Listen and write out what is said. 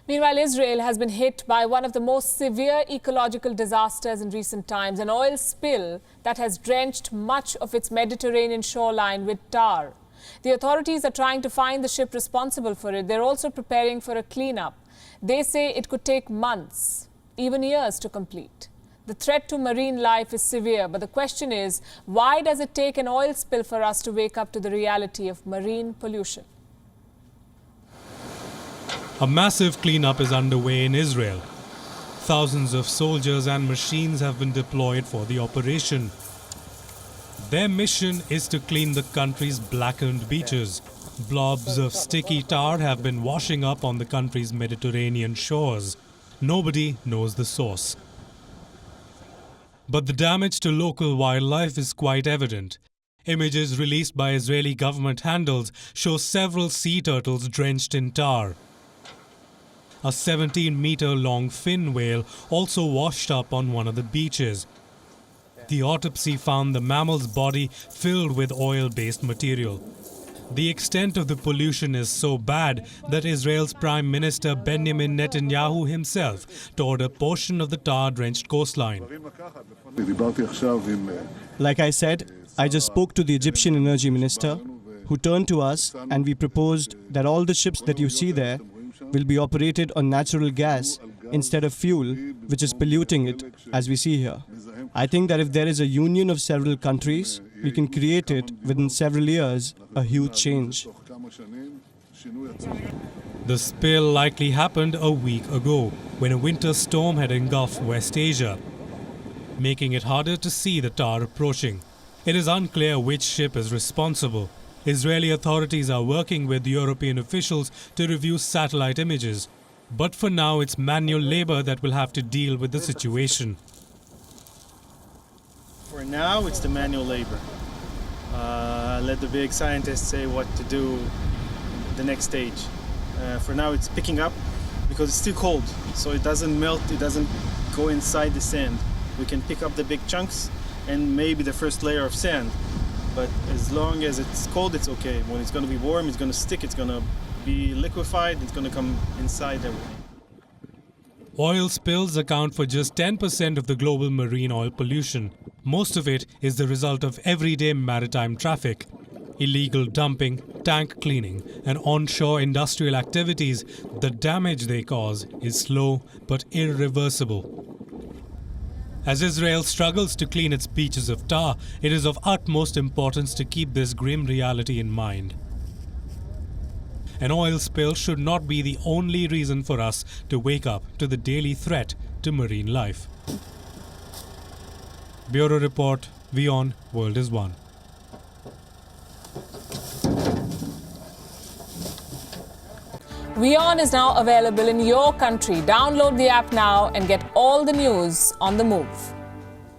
Meanwhile, Israel has been hit by one of the most severe ecological disasters in recent times, an oil spill that has drenched much of its Mediterranean shoreline with tar. The authorities are trying to find the ship responsible for it. They're also preparing for a cleanup. They say it could take months, even years to complete. The threat to marine life is severe, but the question is, why does it take an oil spill for us to wake up to the reality of marine pollution? A massive cleanup is underway in Israel. Thousands of soldiers and machines have been deployed for the operation. Their mission is to clean the country's blackened beaches. Blobs of sticky tar have been washing up on the country's Mediterranean shores. Nobody knows the source. But the damage to local wildlife is quite evident. Images released by Israeli government handles show several sea turtles drenched in tar. A 17-meter-long fin whale also washed up on one of the beaches. The autopsy found the mammal's body filled with oil-based material. The extent of the pollution is so bad that Israel's Prime Minister Benjamin Netanyahu himself toured a portion of the tar-drenched coastline. Like I said, I just spoke to the Egyptian Energy Minister, who turned to us, and we proposed that all the ships that you see there will be operated on natural gas instead of fuel, which is polluting it, as we see here. I think that if there is a union of several countries, we can create it within several years, a huge change. The spill likely happened a week ago, when a winter storm had engulfed West Asia, making it harder to see the tar approaching. It is unclear which ship is responsible. Israeli authorities are working with European officials to review satellite images. But for now, it's manual labor that will have to deal with the situation. For now, it's the manual labor. Let the big scientists say what to do the next stage. For now, it's picking up because it's still cold, so it doesn't melt, it doesn't go inside the sand. We can pick up the big chunks and maybe the first layer of sand. But as long as it's cold, it's okay. When it's going to be warm, it's going to stick, it's going to be liquefied, it's going to come inside everything. Oil spills account for just 10% of the global marine oil pollution. Most of it is the result of everyday maritime traffic. Illegal dumping, tank cleaning, and onshore industrial activities, the damage they cause is slow but irreversible. As Israel struggles to clean its beaches of tar, it is of utmost importance to keep this grim reality in mind. An oil spill should not be the only reason for us to wake up to the daily threat to marine life. Bureau Report, WION, World is One. WION is now available in your country. Download the app now and get all the news on the move.